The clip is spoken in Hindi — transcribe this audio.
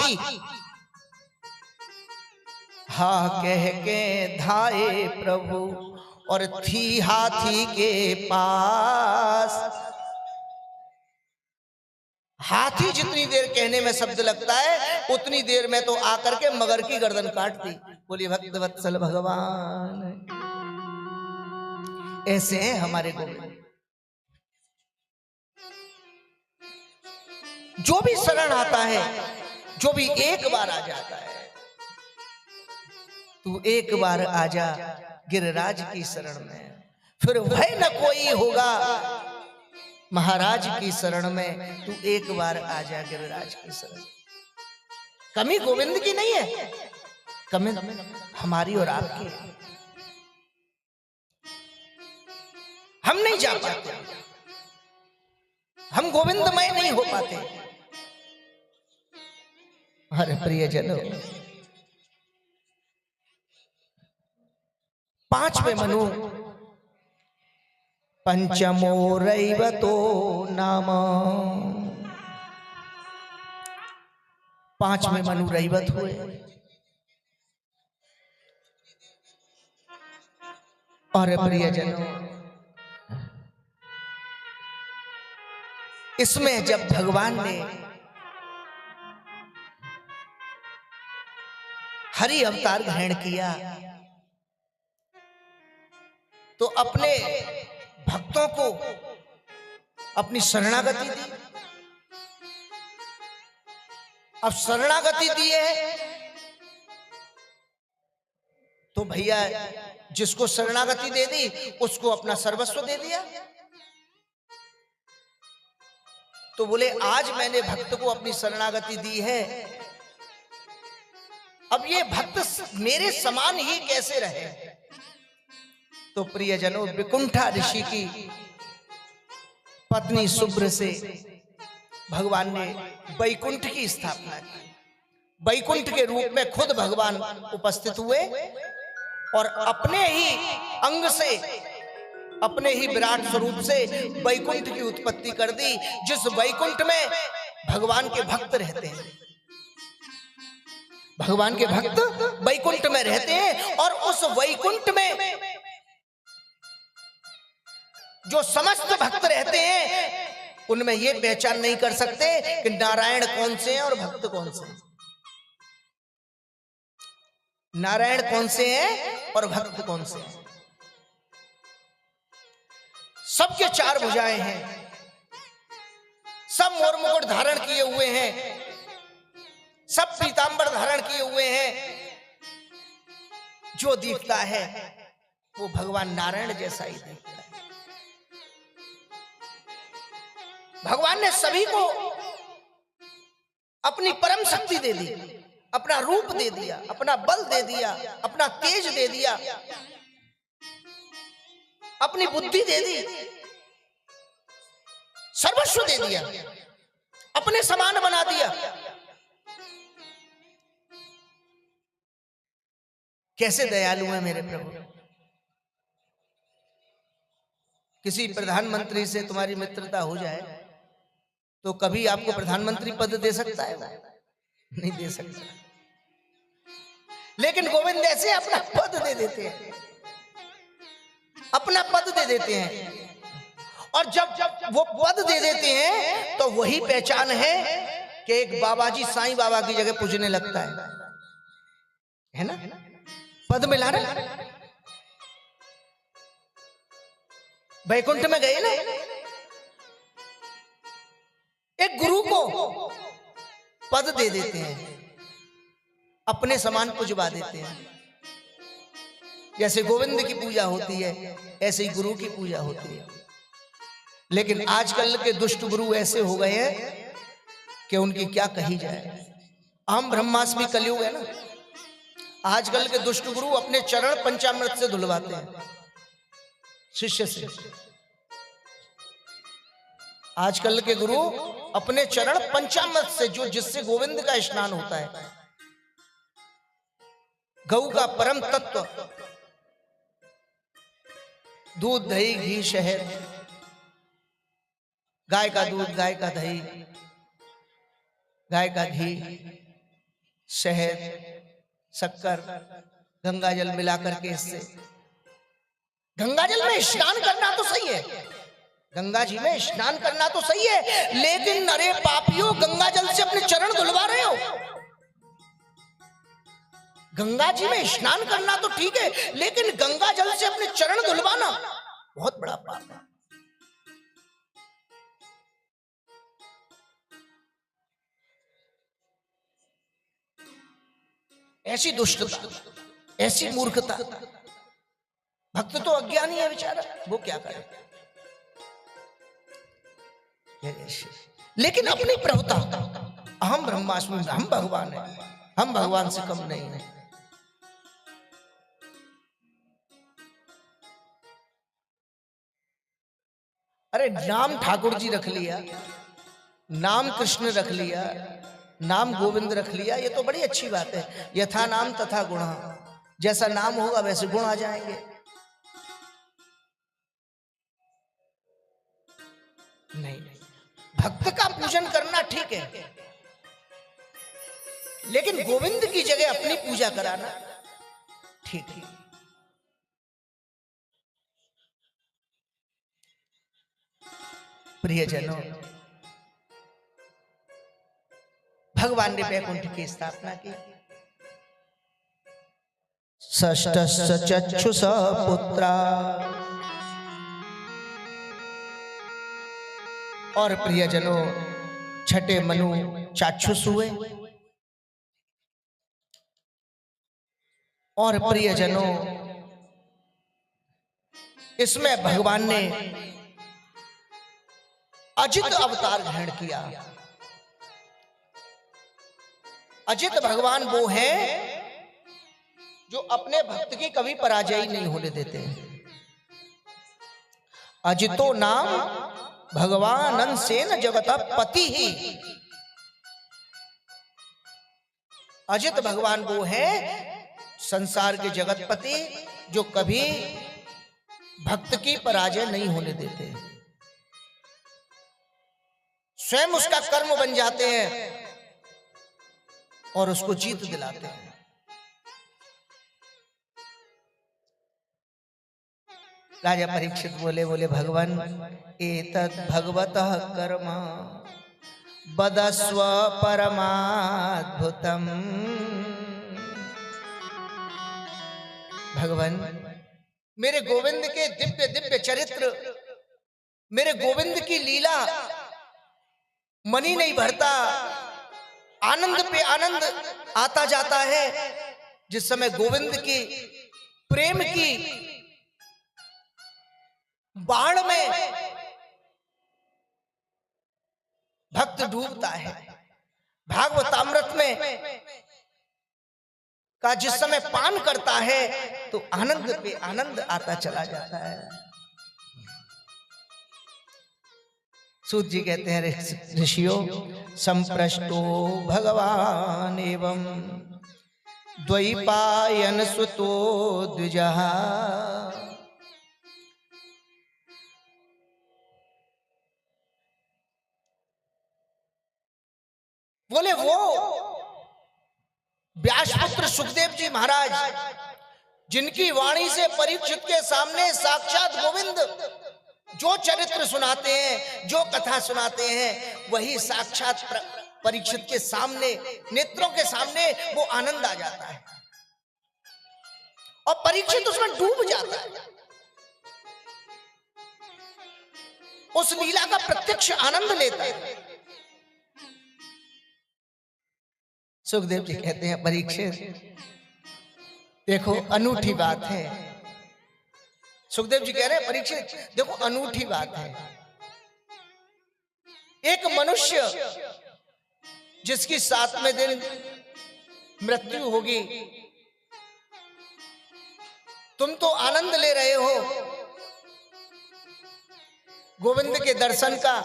हाथी हा कह के धाए प्रभु और थी हाथी के पास। हाथी जितनी देर कहने में शब्द लगता है उतनी देर में तो आकर के मगर की गर्दन काट दी। बोलिए भक्त वत्सल भगवान। ऐसे हैं हमारे गोविंद। जो भी शरण आता है, जो भी एक बार आ जाता है, तू एक बार आजा गिरिराज की शरण में, फिर भय न कोई होगा महाराज की शरण में। तू एक बार आजा गिरिराज की शरण। कमी गोविंद की नहीं है, कमी हमारी और आपकी। हम नहीं जा पाते, हम गोविंदमय नहीं हो पाते। अरे प्रियजनों, पांचवें मनु पंचमो रैवतो नाम। पांचवें मनु रैवत हुए। और प्रियजनों, इसमें जब भगवान ने हरि अवतार ग्रहण किया तो अपने भक्तों को अपनी शरणागति दी। अब शरणागति दी है तो भैया जिसको शरणागति दे दी उसको अपना सर्वस्व दे दिया। तो बोले आज मैंने भक्त को अपनी शरणागति दी है, अब ये भक्त मेरे समान ही कैसे रहे। तो प्रियजनों, विकुंठा ऋषि की पत्नी शुभ्र से भगवान ने वैकुंठ की स्थापना की। वैकुंठ के रूप में खुद भगवान उपस्थित हुए और अपने ही अंग से, अपने ही विराट स्वरूप से वैकुंठ की उत्पत्ति कर दी, जिस वैकुंठ में भगवान के भक्त रहते हैं। भगवान के भक्त वैकुंठ में रहते हैं और उस वैकुंठ में जो समस्त भक्त रहते हैं उनमें ये पहचान नहीं कर सकते कि नारायण कौन से हैं और भक्त कौन से हैं। नारायण कौन से हैं और भक्त कौन से हैं। सबके चार भुजाएं हैं, सब मोर मुकुट धारण किए हुए हैं, सब पीतांबर धारण किए हुए हैं। जो दिखता है वो भगवान नारायण जैसा ही दिखता है। भगवान ने सभी को अपनी परम शक्ति दे दी, अपना रूप दे दिया, अपना बल दे दिया, अपना तेज दे दिया, अपनी बुद्धि दे दी, सर्वस्व दे दिया, अपने समान बना दिया। कैसे दयालु है मेरे प्रभु। किसी प्रधानमंत्री से तुम्हारी मित्रता हो जाए तो कभी आपको प्रधानमंत्री पद दे सकता है? नहीं दे सकता। लेकिन गोविंद ऐसे अपना पद दे देते हैं, अपना पद दे देते हैं। और जब वो पद दे देते हैं तो वही पहचान है कि एक बाबा जी साईं बाबा की जगह पूजने लगता है ना। पद मिला ना, वैकुंठ में गए ना, एक गुरु को पद दे देते हैं, अपने समान पुजवा देते हैं। जैसे गोविंद की पूजा होती है ऐसे ही गुरु की पूजा होती है। लेकिन आजकल के दुष्ट गुरु ऐसे हो गए हैं कि उनकी क्या कही जाए। अहम ब्रह्मास्मि कलयुग है ना। आजकल के दुष्ट गुरु अपने चरण पंचामृत से धुलवाते हैं शिष्य से। आजकल के गुरु अपने चरण पंचामृत से, जो जिससे गोविंद का स्नान होता है, गऊ का परम तत्व, दूध दही घी शहद, गाय का दूध, गाय का दही, गाय का घी, शहद, शक्कर, गंगा जल मिलाकर के इससे गंगा जल में स्नान करना तो सही है, गंगा जी में स्नान करना तो सही है, लेकिन अरे पापियों, गंगा जल से अपने चरण धुलवा रहे हो। गंगा जी में स्नान करना तो ठीक है, लेकिन गंगा जल से अपने चरण धुलवाना बहुत बड़ा पाप है। ऐसी दुष्टता, ऐसी मूर्खता। भक्त तो अज्ञानी है बेचारा, वो क्या करे। लेकिन अपनी प्रभुता, अहम ब्रह्मास्मि, हम भगवान है, हम भगवान से कम नहीं है। अरे नाम ठाकुर जी रख लिया, नाम कृष्ण रख लिया, नाम गोविंद रख लिया, ये तो बड़ी अच्छी बात है। यथा नाम तथा गुण, जैसा नाम होगा वैसे गुण आ जाएंगे। नहीं नहीं, भक्त का पूजन करना ठीक है, लेकिन गोविंद की जगह अपनी पूजा कराना ठीक है। प्रियजनों, भगवान ने वैकुंठ की स्थापना की। षष्ठस्य चक्षुषा पुत्रा, और प्रियजनों छठे मनु चाक्षुष हुए। और प्रियजनों इसमें भगवान ने अजित अवतार ग्रहण किया। अजित भगवान वो हैं जो अपने भक्त की कभी पराजय नहीं होने देते हैं। अजितो नाम भगवान अंशेन जगत पति ही। अजित भगवान वो है संसार के जगतपति जो कभी भक्त की पराजय नहीं होने देते, स्वयं उसका कर्म बन जाते हैं और उसको जीत दिलाते हैं। राजा परीक्षित बोले भगवान एतद् भगवतः कर्म बदस्व परमाद्भुतम्। भगवान मेरे गोविंद के दिव्य दिव्य चरित्र, मेरे गोविंद की लीला मन ही नहीं भरता, आनंद पे आनंद आता जाता है। जिस समय गोविंद की प्रेम की बाढ़ में भक्त डूबता है, भागवतामृत में का जिस समय पान करता है तो आनंद पे आनंद आता चला जाता है। सूत जी कहते हैं ऋषियों संप्रष्टो भगवान एवं द्वैपायन सुतो द्विजः। बोले वो व्यासपुत्र सुखदेव जी महाराज जिनकी वाणी से परीक्षित के सामने साक्षात गोविंद जो चरित्र सुनाते हैं, जो कथा सुनाते हैं, वही साक्षात परीक्षित के सामने, नेत्रों के सामने वो आनंद आ जाता है और परीक्षित उसमें डूब जाता है। उस लीला का प्रत्यक्ष आनंद लेता है। सुखदेव जी कहते हैं परीक्षित देखो अनूठी बात है। सुखदेव जी कह रहे हैं परीक्षित देखो अनूठी बात है। एक मनुष्य जिसकी 7वें दिन मृत्यु होगी, तुम तो आनंद ले रहे हो गोविंद के दर्शन का,